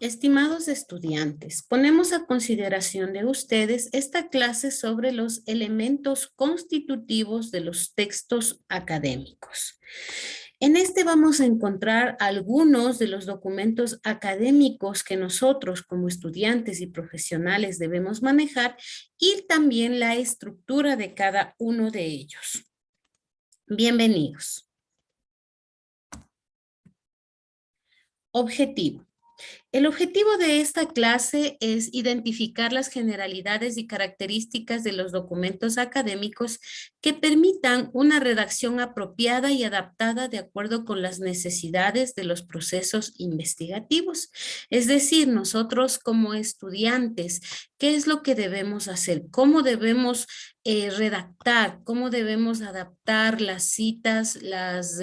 Estimados estudiantes, ponemos a consideración de ustedes esta clase sobre los elementos constitutivos de los textos académicos. En este vamos a encontrar algunos de los documentos académicos que nosotros como estudiantes y profesionales debemos manejar y también la estructura de cada uno de ellos. Bienvenidos. Objetivo. El objetivo de esta clase es identificar las generalidades y características de los documentos académicos que permitan una redacción apropiada y adaptada de acuerdo con las necesidades de los procesos investigativos. Es decir, nosotros como estudiantes, ¿qué es lo que debemos hacer? ¿Cómo debemos redactar? ¿Cómo debemos adaptar las citas, las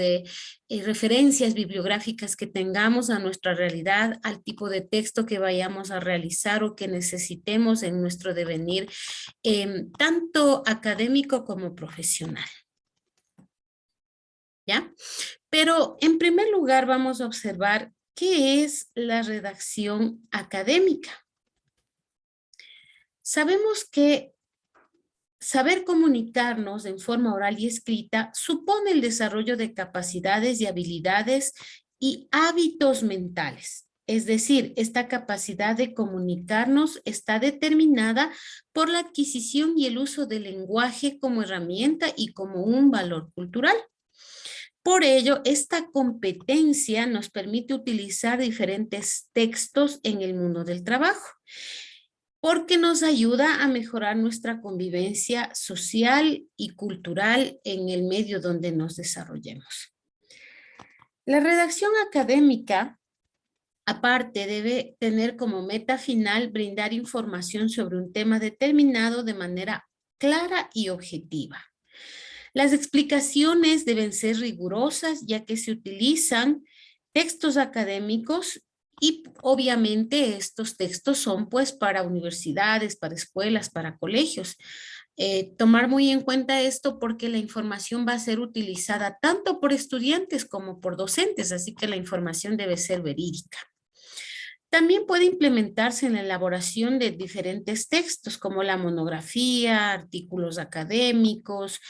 referencias bibliográficas que tengamos a nuestra realidad, al tipo de texto que vayamos a realizar o que necesitemos en nuestro devenir, tanto académico como profesional? ¿Ya? Pero en primer lugar vamos a observar qué es la redacción académica. Sabemos que saber comunicarnos en forma oral y escrita supone el desarrollo de capacidades y habilidades y hábitos mentales. Es decir, esta capacidad de comunicarnos está determinada por la adquisición y el uso del lenguaje como herramienta y como un valor cultural. Por ello, esta competencia nos permite utilizar diferentes textos en el mundo del trabajo, porque nos ayuda a mejorar nuestra convivencia social y cultural en el medio donde nos desarrollemos. La redacción académica, aparte, debe tener como meta final brindar información sobre un tema determinado de manera clara y objetiva. Las explicaciones deben ser rigurosas, ya que se utilizan textos académicos y obviamente estos textos son pues para universidades, para escuelas, para colegios. Tomar muy en cuenta esto porque la información va a ser utilizada tanto por estudiantes como por docentes, así que la información debe ser verídica. También puede implementarse en la elaboración de diferentes textos como la monografía, artículos académicos,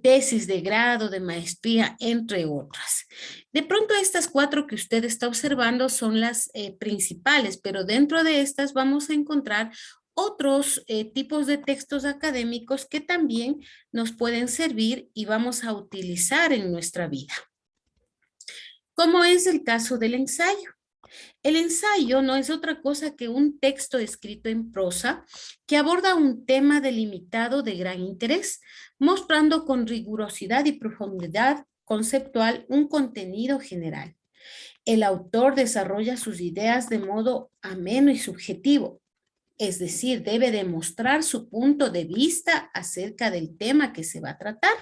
tesis de grado, de maestría, entre otras. De pronto estas 4 que usted está observando son las principales, pero dentro de estas vamos a encontrar otros tipos de textos académicos que también nos pueden servir y vamos a utilizar en nuestra vida. Como es el caso del ensayo. El ensayo no es otra cosa que un texto escrito en prosa que aborda un tema delimitado de gran interés, mostrando con rigurosidad y profundidad conceptual un contenido general. El autor desarrolla sus ideas de modo ameno y subjetivo, es decir, debe demostrar su punto de vista acerca del tema que se va a tratar.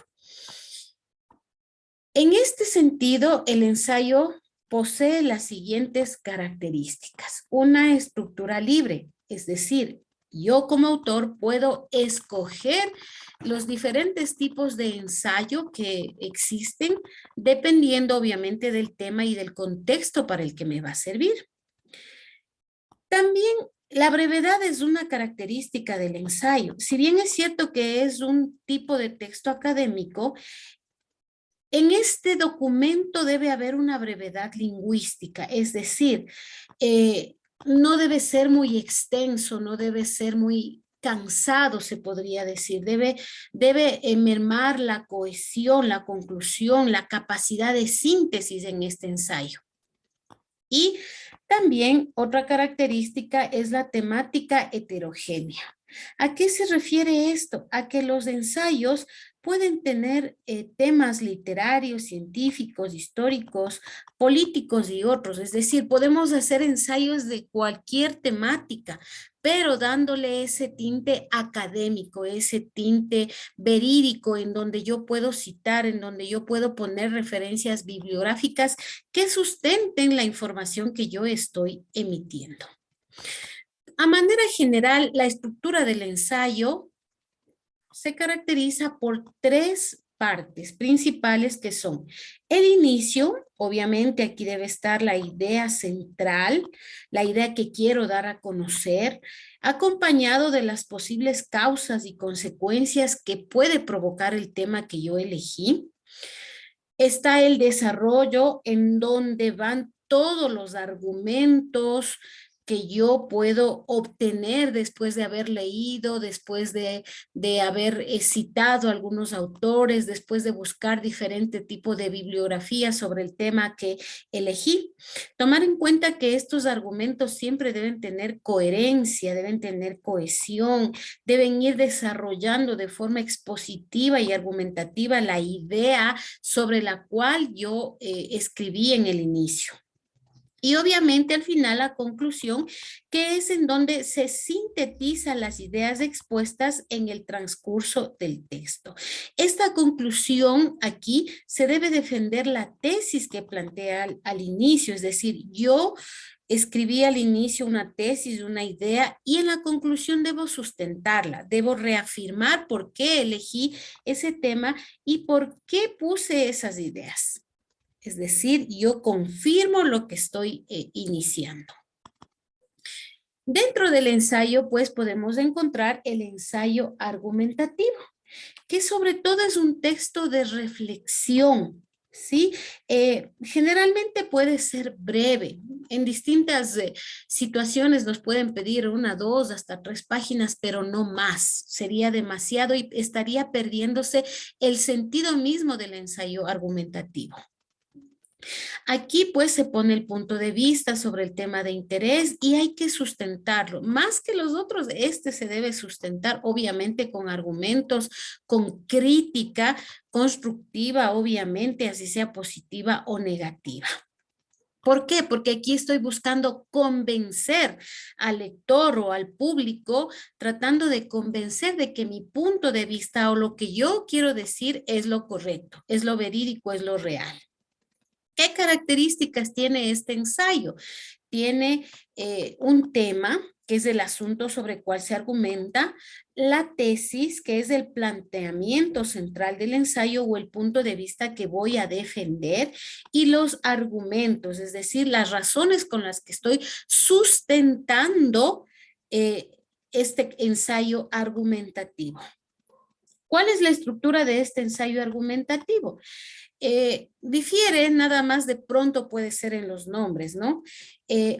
En este sentido, el ensayo posee las siguientes características. Una estructura libre, es decir, yo como autor puedo escoger los diferentes tipos de ensayo que existen, dependiendo obviamente del tema y del contexto para el que me va a servir. También la brevedad es una característica del ensayo. Si bien es cierto que es un tipo de texto académico, en este documento debe haber una brevedad lingüística, es decir, no debe ser muy extenso, no debe ser muy cansado, se podría decir. Debe mermar la cohesión, la conclusión, la capacidad de síntesis en este ensayo. Y también otra característica es la temática heterogénea. ¿A qué se refiere esto? A que los ensayos pueden tener temas literarios, científicos, históricos, políticos y otros. Es decir, podemos hacer ensayos de cualquier temática, pero dándole ese tinte académico, ese tinte verídico en donde yo puedo citar, en donde yo puedo poner referencias bibliográficas que sustenten la información que yo estoy emitiendo. A manera general, la estructura del ensayo se caracteriza por 3 partes principales que son el inicio. Obviamente aquí debe estar la idea central, la idea que quiero dar a conocer, acompañado de las posibles causas y consecuencias que puede provocar el tema que yo elegí. Está el desarrollo en donde van todos los argumentos que yo puedo obtener después de haber leído, después de haber citado algunos autores, después de buscar diferente tipo de bibliografía sobre el tema que elegí. Tomar en cuenta que estos argumentos siempre deben tener coherencia, deben tener cohesión, deben ir desarrollando de forma expositiva y argumentativa la idea sobre la cual yo escribí en el inicio. Y obviamente al final la conclusión, que es en donde se sintetizan las ideas expuestas en el transcurso del texto. Esta conclusión aquí se debe defender la tesis que plantea al inicio, es decir, yo escribí al inicio una tesis, una idea, y en la conclusión debo sustentarla, debo reafirmar por qué elegí ese tema y por qué puse esas ideas. Es decir, yo confirmo lo que estoy iniciando. Dentro del ensayo, pues, podemos encontrar el ensayo argumentativo, que sobre todo es un texto de reflexión, ¿sí? Generalmente puede ser breve. En distintas situaciones nos pueden pedir 1, 2, hasta 3 páginas, pero no más. Sería demasiado y estaría perdiéndose el sentido mismo del ensayo argumentativo. Aquí pues se pone el punto de vista sobre el tema de interés y hay que sustentarlo. Más que los otros, este se debe sustentar obviamente con argumentos, con crítica constructiva, obviamente, así sea positiva o negativa. ¿Por qué? Porque aquí estoy buscando convencer al lector o al público, tratando de convencer de que mi punto de vista o lo que yo quiero decir es lo correcto, es lo verídico, es lo real. ¿Qué características tiene este ensayo? Tiene un tema, que es el asunto sobre el cual se argumenta, la tesis, que es el planteamiento central del ensayo o el punto de vista que voy a defender, y los argumentos, es decir, las razones con las que estoy sustentando este ensayo argumentativo. ¿Cuál es la estructura de este ensayo argumentativo? Difiere, nada más de pronto puede ser en los nombres, ¿no?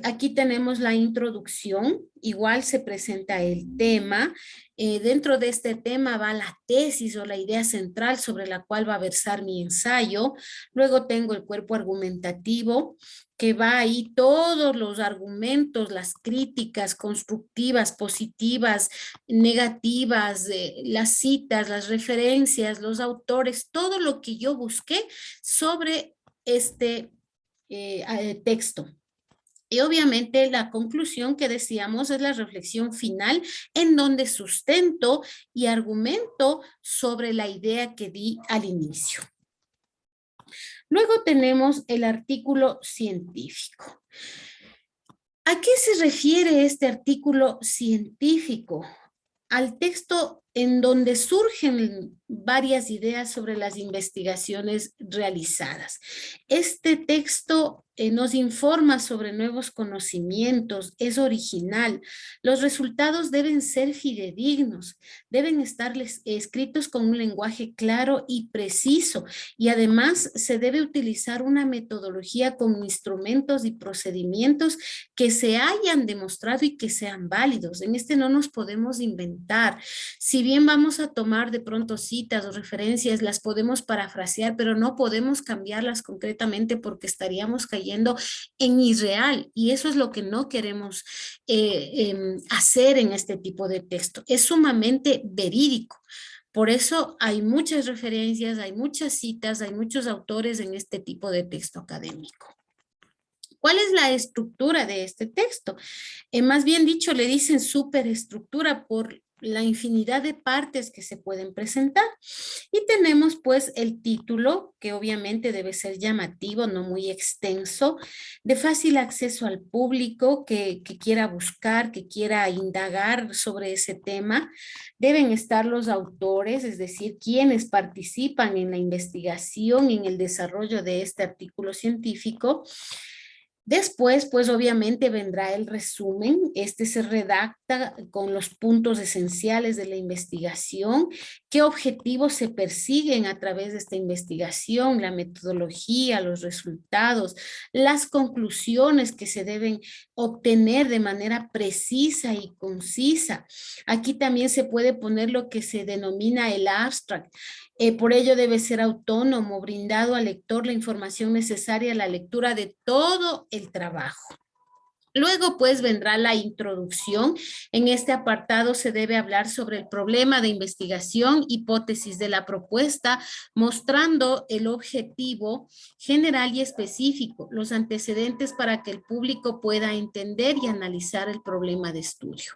Aquí tenemos la introducción, igual se presenta el tema. Dentro de este tema va la tesis o la idea central sobre la cual va a versar mi ensayo. Luego tengo el cuerpo argumentativo, que va ahí todos los argumentos, las críticas constructivas, positivas, negativas, las citas, las referencias, los autores, todo lo que yo busqué sobre este texto. Y obviamente la conclusión que decíamos es la reflexión final en donde sustento y argumento sobre la idea que di al inicio. Luego tenemos el artículo científico. ¿A qué se refiere este artículo científico? Al texto en donde surgen varias ideas sobre las investigaciones realizadas. Este texto nos informa sobre nuevos conocimientos, es original. Los resultados deben ser fidedignos, deben estar escritos con un lenguaje claro y preciso, y además se debe utilizar una metodología con instrumentos y procedimientos que se hayan demostrado y que sean válidos. En este no nos podemos inventar. Si bien vamos a tomar de pronto citas o referencias, las podemos parafrasear, pero no podemos cambiarlas concretamente porque estaríamos cayendo en irreal, y eso es lo que no queremos hacer en este tipo de texto. Es sumamente verídico. Por eso hay muchas referencias, hay muchas citas, hay muchos autores en este tipo de texto académico. ¿Cuál es la estructura de este texto? Más bien dicho, le dicen superestructura por la infinidad de partes que se pueden presentar. Y tenemos pues el título, que obviamente debe ser llamativo, no muy extenso, de fácil acceso al público que quiera buscar, que quiera indagar sobre ese tema. Deben estar los autores, es decir, quienes participan en la investigación, en el desarrollo de este artículo científico. Después, pues obviamente vendrá el resumen. Este se redacta con los puntos esenciales de la investigación, qué objetivos se persiguen a través de esta investigación, la metodología, los resultados, las conclusiones que se deben obtener de manera precisa y concisa. Aquí también se puede poner lo que se denomina el abstract. Por ello debe ser autónomo, brindado al lector la información necesaria a la lectura de todo el trabajo. Luego, pues, vendrá la introducción. En este apartado se debe hablar sobre el problema de investigación, hipótesis de la propuesta, mostrando el objetivo general y específico, los antecedentes para que el público pueda entender y analizar el problema de estudio.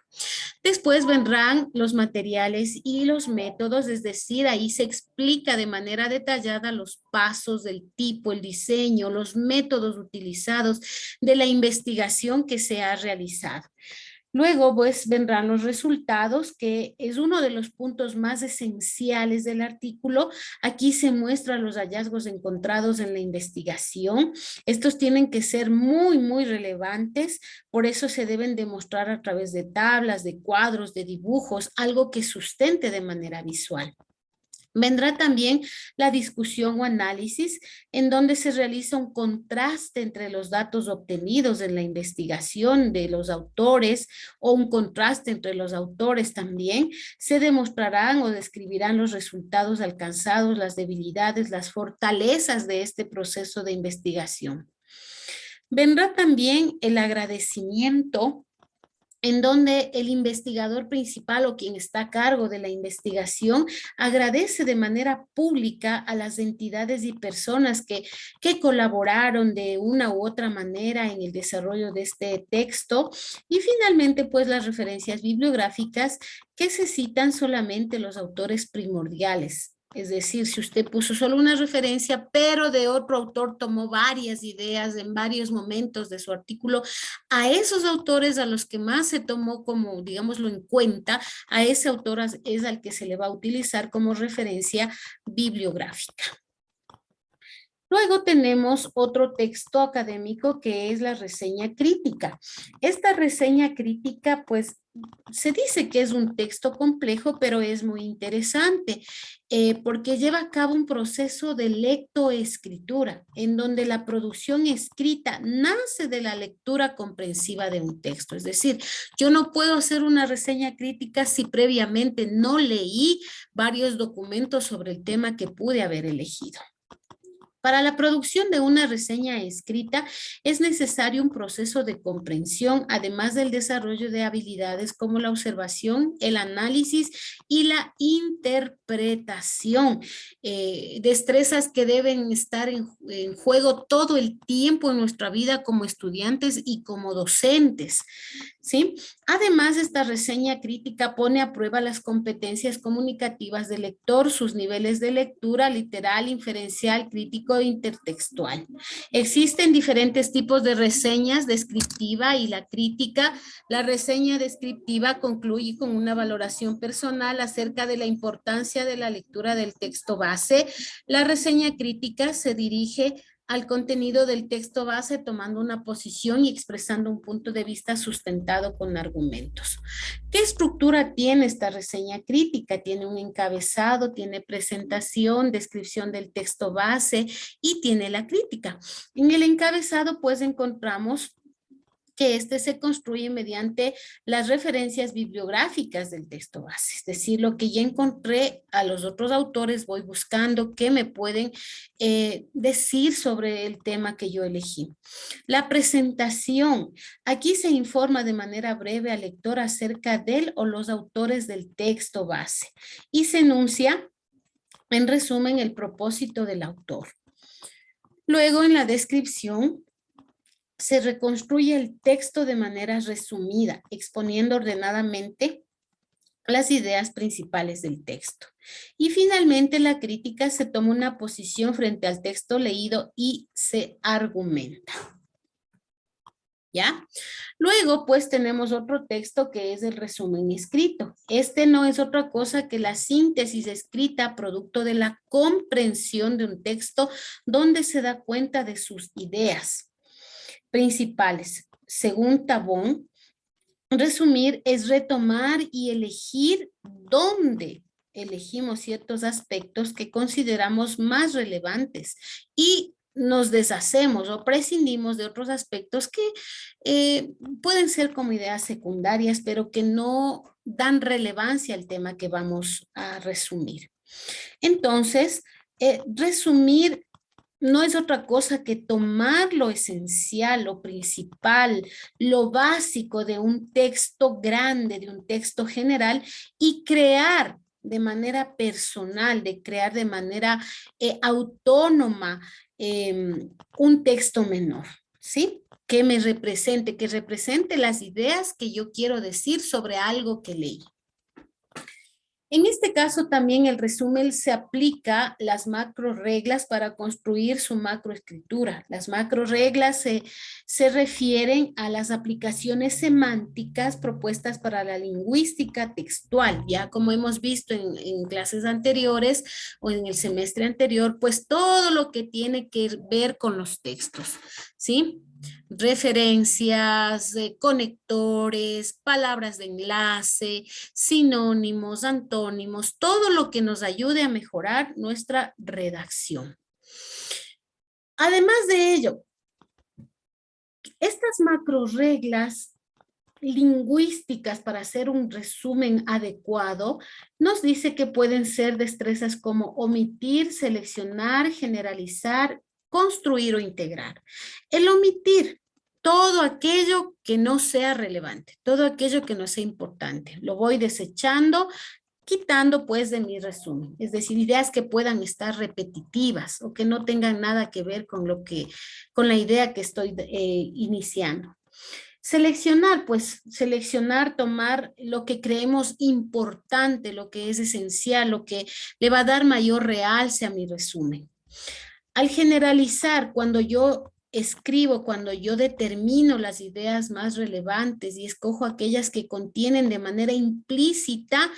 Después vendrán los materiales y los métodos, es decir, ahí se explica de manera detallada los pasos del tipo, el diseño, los métodos utilizados de la investigación que se ha realizado. Luego, pues, vendrán los resultados, que es uno de los puntos más esenciales del artículo. Aquí se muestran los hallazgos encontrados en la investigación. Estos tienen que ser muy, muy relevantes. Por eso se deben demostrar a través de tablas, de cuadros, de dibujos, algo que sustente de manera visual. Vendrá también la discusión o análisis, en donde se realiza un contraste entre los datos obtenidos en la investigación de los autores o un contraste entre los autores también. Se demostrarán o describirán los resultados alcanzados, las debilidades, las fortalezas de este proceso de investigación. Vendrá también el agradecimiento, en donde el investigador principal o quien está a cargo de la investigación agradece de manera pública a las entidades y personas que colaboraron de una u otra manera en el desarrollo de este texto. Y finalmente, pues las referencias bibliográficas, que se citan solamente los autores primordiales. Es decir, si usted puso solo una referencia, pero de otro autor tomó varias ideas en varios momentos de su artículo, a esos autores a los que más se tomó como, digámoslo, en cuenta, a ese autor es al que se le va a utilizar como referencia bibliográfica. Luego tenemos otro texto académico que es la reseña crítica. Esta reseña crítica, pues, se dice que es un texto complejo, pero es muy interesante porque lleva a cabo un proceso de lectoescritura, en donde la producción escrita nace de la lectura comprensiva de un texto. Es decir, yo no puedo hacer una reseña crítica si previamente no leí varios documentos sobre el tema que pude haber elegido. Para la producción de una reseña escrita es necesario un proceso de comprensión, además del desarrollo de habilidades como la observación, el análisis y la interpretación. Destrezas que deben estar en juego todo el tiempo en nuestra vida como estudiantes y como docentes, ¿sí? Además, esta reseña crítica pone a prueba las competencias comunicativas del lector, sus niveles de lectura literal, inferencial, crítico e intertextual. Existen diferentes tipos de reseñas, descriptiva y la crítica. La reseña descriptiva concluye con una valoración personal acerca de la importancia de la lectura del texto base. La reseña crítica se dirige al contenido del texto base tomando una posición y expresando un punto de vista sustentado con argumentos. ¿Qué estructura tiene esta reseña crítica? Tiene un encabezado, tiene presentación, descripción del texto base y tiene la crítica. En el encabezado pues encontramos que este se construye mediante las referencias bibliográficas del texto base, es decir, lo que ya encontré a los otros autores, voy buscando qué me pueden decir sobre el tema que yo elegí. La presentación, aquí se informa de manera breve al lector acerca del o los autores del texto base y se enuncia en resumen el propósito del autor. Luego en la descripción, se reconstruye el texto de manera resumida, exponiendo ordenadamente las ideas principales del texto. Y finalmente la crítica se toma una posición frente al texto leído y se argumenta. ¿Ya? Luego, pues tenemos otro texto que es el resumen escrito. Este no es otra cosa que la síntesis escrita producto de la comprensión de un texto donde se da cuenta de sus ideas principales. Según Tabón, resumir es retomar y elegir dónde elegimos ciertos aspectos que consideramos más relevantes y nos deshacemos o prescindimos de otros aspectos que pueden ser como ideas secundarias, pero que no dan relevancia al tema que vamos a resumir. Entonces, resumir no es otra cosa que tomar lo esencial, lo principal, lo básico de un texto grande, de un texto general y crear de manera personal, de crear de manera autónoma un texto menor, ¿sí? Que represente las ideas que yo quiero decir sobre algo que leí. En este caso también el resumen se aplica las macro reglas para construir su macroescritura. Las macro reglas se refieren a las aplicaciones semánticas propuestas para la lingüística textual. Ya como hemos visto en clases anteriores o en el semestre anterior, pues todo lo que tiene que ver con los textos, ¿sí? Referencias, conectores, palabras de enlace, sinónimos, antónimos, todo lo que nos ayude a mejorar nuestra redacción. Además de ello, estas macro reglas lingüísticas para hacer un resumen adecuado nos dice que pueden ser destrezas como omitir, seleccionar, generalizar, construir o integrar. El omitir todo aquello que no sea relevante, todo aquello que no sea importante, lo voy desechando, quitando pues de mi resumen, es decir, ideas que puedan estar repetitivas o que no tengan nada que ver con con la idea que estoy iniciando. Seleccionar, pues seleccionar, tomar lo que creemos importante, lo que es esencial, lo que le va a dar mayor realce a mi resumen. Al generalizar, cuando yo escribo, cuando yo determino las ideas más relevantes y escojo aquellas que contienen de manera implícita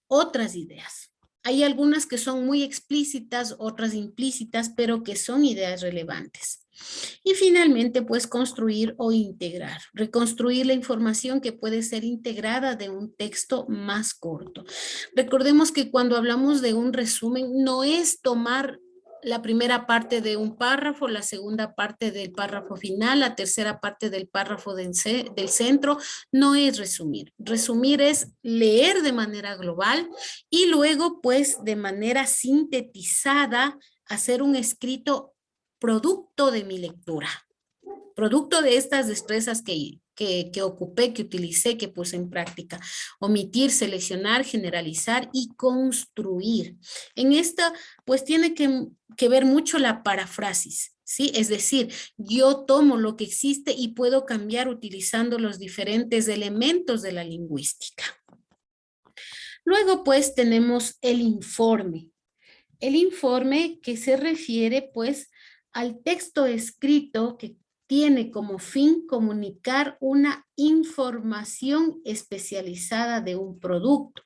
otras ideas. Hay algunas que son muy explícitas, otras implícitas, pero que son ideas relevantes. Y finalmente, pues construir o integrar, reconstruir la información que puede ser integrada de un texto más corto. Recordemos que cuando hablamos de un resumen, no es tomar la primera parte de un párrafo, la segunda parte del párrafo final, la tercera parte del párrafo del centro, no es resumir. Resumir es leer de manera global y luego, pues, de manera sintetizada, hacer un escrito producto de mi lectura, producto de estas destrezas que ocupé, que utilicé, que puse en práctica. Omitir, seleccionar, generalizar y construir. En esta, pues tiene que ver mucho la parafrasis, ¿sí? Es decir, yo tomo lo que existe y puedo cambiar utilizando los diferentes elementos de la lingüística. Luego, pues, tenemos el informe. El informe que se refiere, pues, al texto escrito que tiene como fin comunicar una información especializada de un producto,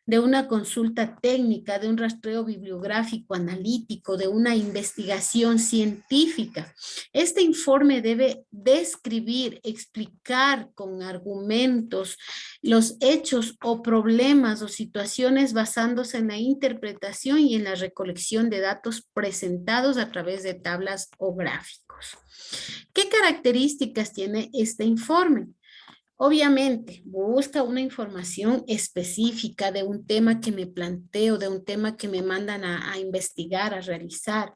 de una consulta técnica, de un rastreo bibliográfico analítico, de una investigación científica. Este informe debe describir, explicar con argumentos los hechos o problemas o situaciones basándose en la interpretación y en la recolección de datos presentados a través de tablas o gráficos. ¿Qué características tiene este informe? Obviamente, busca una información específica de un tema que me planteo, de un tema que me mandan a investigar, a realizar.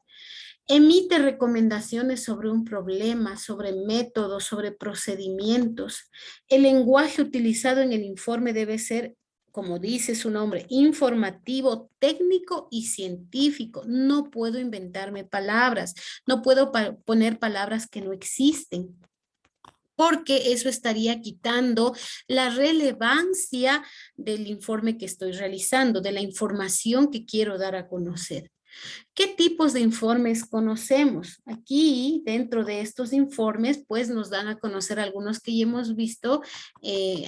Emite recomendaciones sobre un problema, sobre métodos, sobre procedimientos. El lenguaje utilizado en el informe debe ser, como dice su nombre, informativo, técnico y científico. No puedo inventarme palabras, no puedo poner palabras que no existen. porque eso estaría quitando la relevancia del informe que estoy realizando, de la información que quiero dar a conocer. ¿Qué tipos de informes conocemos? Aquí, dentro de estos informes, pues nos dan a conocer algunos que ya hemos visto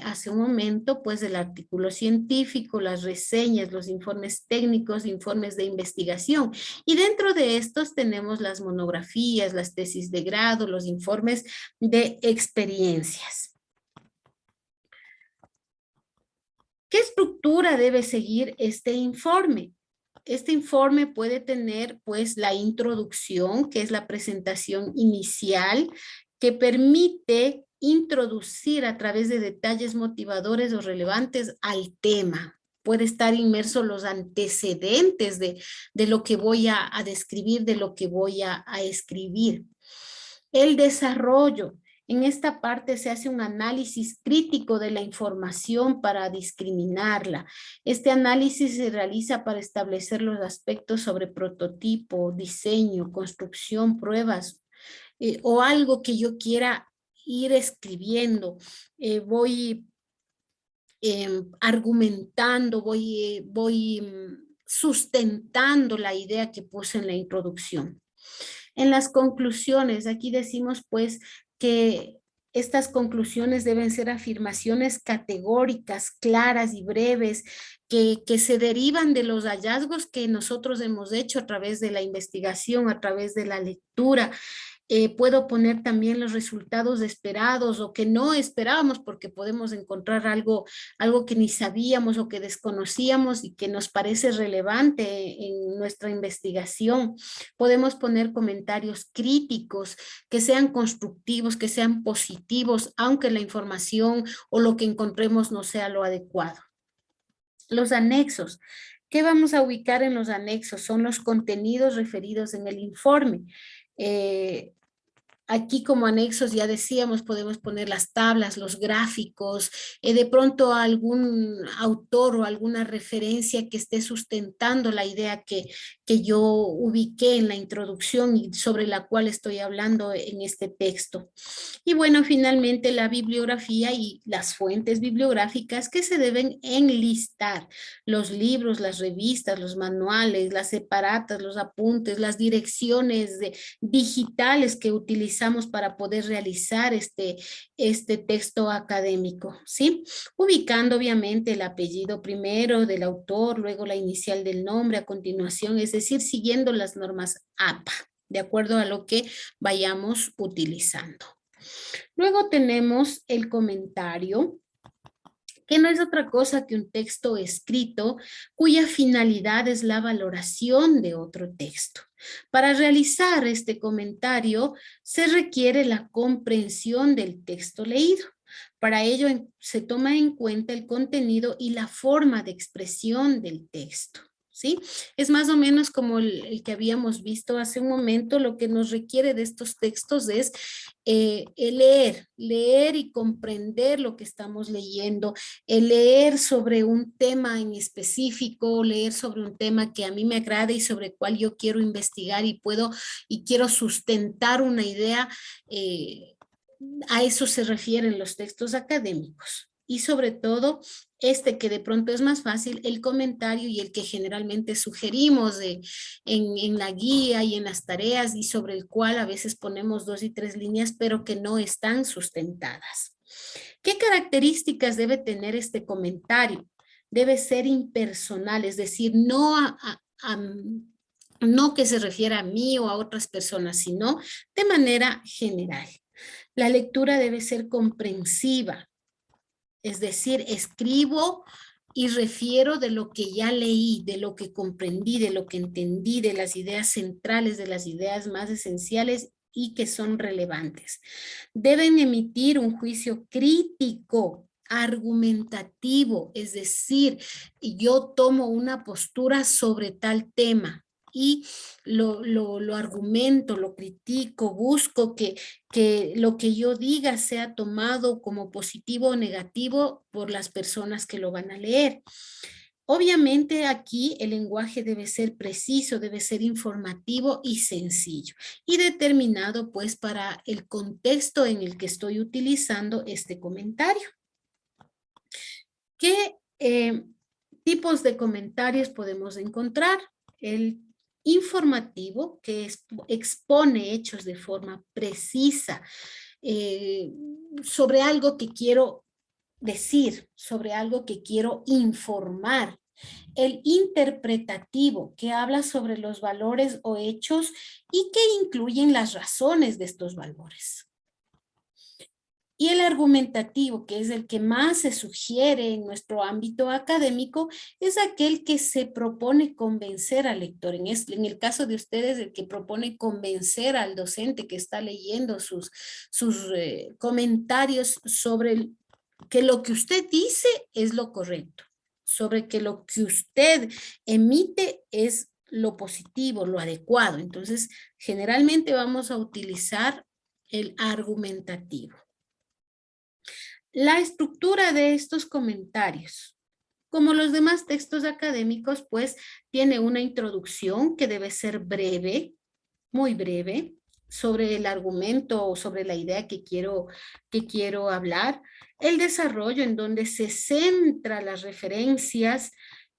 hace un momento, pues el artículo científico, las reseñas, los informes técnicos, informes de investigación. Y dentro de estos tenemos las monografías, las tesis de grado, los informes de experiencias. ¿Qué estructura debe seguir este informe? Este informe puede tener pues la introducción, que es la presentación inicial, que permite introducir a través de detalles motivadores o relevantes al tema. Puede estar inmerso los antecedentes de lo que voy a describir, de lo que voy a escribir. El desarrollo. En esta parte se hace un análisis crítico de la información para discriminarla. Este análisis se realiza para establecer los aspectos sobre prototipo, diseño, construcción, pruebas o algo que yo quiera ir escribiendo. Voy argumentando, voy sustentando la idea que puse en la introducción. En las conclusiones, aquí decimos pues que estas conclusiones deben ser afirmaciones categóricas, claras y breves, que se derivan de los hallazgos que nosotros hemos hecho a través de la investigación, a través de la lectura. Puedo poner también los resultados esperados o que no esperábamos porque podemos encontrar algo que ni sabíamos o que desconocíamos y que nos parece relevante en nuestra investigación. Podemos poner comentarios críticos que sean constructivos, que sean positivos, aunque la información o lo que encontremos no sea lo adecuado. Los anexos. ¿Qué vamos a ubicar en los anexos? Son los contenidos referidos en el informe. Aquí como anexos ya decíamos, podemos poner las tablas, los gráficos, de pronto algún autor o alguna referencia que esté sustentando la idea que yo ubiqué en la introducción y sobre la cual estoy hablando en este texto. Y bueno, finalmente la bibliografía y las fuentes bibliográficas que se deben enlistar, los libros, las revistas, los manuales, las separatas, los apuntes, las direcciones digitales que utilizamos para poder realizar este texto académico, ¿sí? Ubicando obviamente el apellido primero del autor, luego la inicial del nombre a continuación, es decir, siguiendo las normas APA, de acuerdo a lo que vayamos utilizando. Luego tenemos el comentario, que no es otra cosa que un texto escrito cuya finalidad es la valoración de otro texto. Para realizar este comentario se requiere la comprensión del texto leído. Para ello se toma en cuenta el contenido y la forma de expresión del texto. ¿Sí? Es más o menos como el que habíamos visto hace un momento. Lo que nos requiere de estos textos es el leer y comprender lo que estamos leyendo, el leer sobre un tema en específico, leer sobre un tema que a mí me agrada y sobre el cual yo quiero investigar y quiero sustentar una idea. A eso se refieren los textos académicos. Y sobre todo, que de pronto es más fácil, el comentario y el que generalmente sugerimos en la guía y en las tareas y sobre el cual a veces ponemos 2 y 3 líneas, pero que no están sustentadas. ¿Qué características debe tener este comentario? Debe ser impersonal, es decir, no que se refiera a mí o a otras personas, sino de manera general. La lectura debe ser comprensiva, es decir, escribo y refiero de lo que ya leí, de lo que comprendí, de lo que entendí, de las ideas centrales, de las ideas más esenciales y que son relevantes. Deben emitir un juicio crítico, argumentativo, es decir, yo tomo una postura sobre tal tema y lo argumento, lo critico, busco que lo que yo diga sea tomado como positivo o negativo por las personas que lo van a leer. Obviamente aquí el lenguaje debe ser preciso, debe ser informativo y sencillo y determinado pues para el contexto en el que estoy utilizando este comentario. ¿Qué tipos de comentarios podemos encontrar? El informativo, que expone hechos de forma precisa sobre algo que quiero decir, sobre algo que quiero informar. El interpretativo, que habla sobre los valores o hechos y que incluyen las razones de estos valores. Y el argumentativo, que es el que más se sugiere en nuestro ámbito académico, es aquel que se propone convencer al lector. En el caso de ustedes, el que propone convencer al docente que está leyendo sus comentarios sobre que lo que usted dice es lo correcto, sobre que lo que usted emite es lo positivo, lo adecuado. Entonces, generalmente vamos a utilizar el argumentativo. La estructura de estos comentarios, como los demás textos académicos, pues tiene una introducción que debe ser breve, muy breve, sobre el argumento o sobre la idea que quiero hablar. El desarrollo en donde se centra las referencias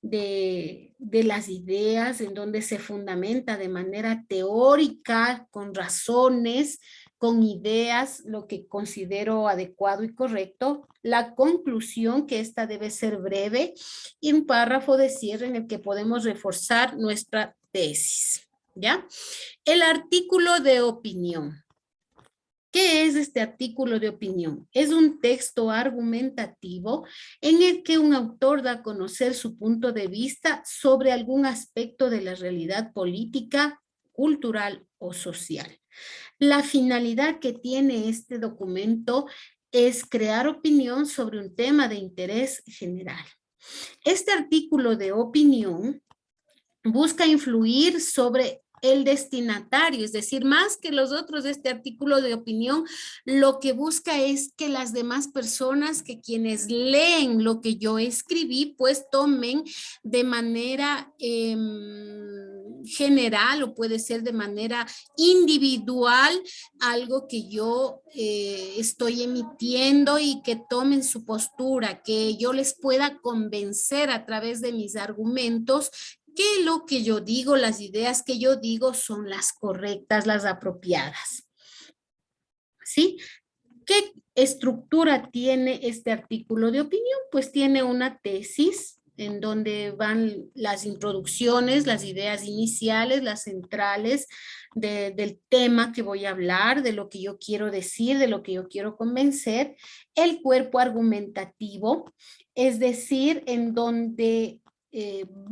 de las ideas, en donde se fundamenta de manera teórica, con razones, con ideas, lo que considero adecuado y correcto. La conclusión, que esta debe ser breve, y un párrafo de cierre en el que podemos reforzar nuestra tesis, ¿ya? El artículo de opinión. ¿Qué es este artículo de opinión? Es un texto argumentativo en el que un autor da a conocer su punto de vista sobre algún aspecto de la realidad política, cultural o social. La finalidad que tiene este documento es crear opinión sobre un tema de interés general. Este artículo de opinión busca influir sobre el destinatario, es decir, más que los otros, este artículo de opinión lo que busca es que las demás personas, que quienes leen lo que yo escribí, pues tomen de manera general o puede ser de manera individual algo que yo estoy emitiendo y que tomen su postura, que yo les pueda convencer a través de mis argumentos que lo que yo digo, las ideas que yo digo son las correctas, las apropiadas. ¿Sí? ¿Qué estructura tiene este artículo de opinión? Pues tiene una tesis en donde van las introducciones, las ideas iniciales, las centrales del tema que voy a hablar, de lo que yo quiero decir, de lo que yo quiero convencer, el cuerpo argumentativo, es decir, en donde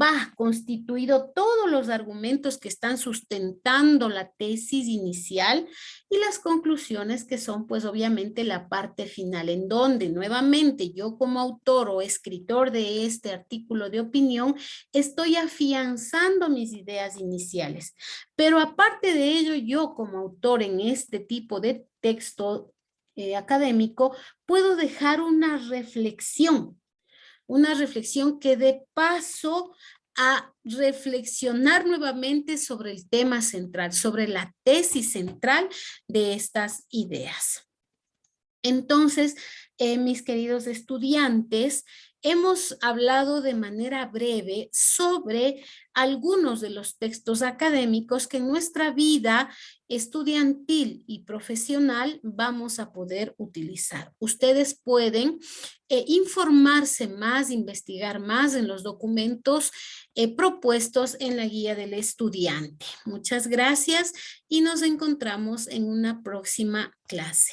va constituido todos los argumentos que están sustentando la tesis inicial y las conclusiones que son pues obviamente la parte final en donde nuevamente yo como autor o escritor de este artículo de opinión estoy afianzando mis ideas iniciales. Pero aparte de ello, yo como autor en este tipo de texto académico puedo dejar una reflexión que dé paso a reflexionar nuevamente sobre el tema central, sobre la tesis central de estas ideas. Entonces, mis queridos estudiantes, hemos hablado de manera breve sobre algunos de los textos académicos que en nuestra vida estudiantil y profesional vamos a poder utilizar. Ustedes pueden informarse más, investigar más en los documentos propuestos en la guía del estudiante. Muchas gracias y nos encontramos en una próxima clase.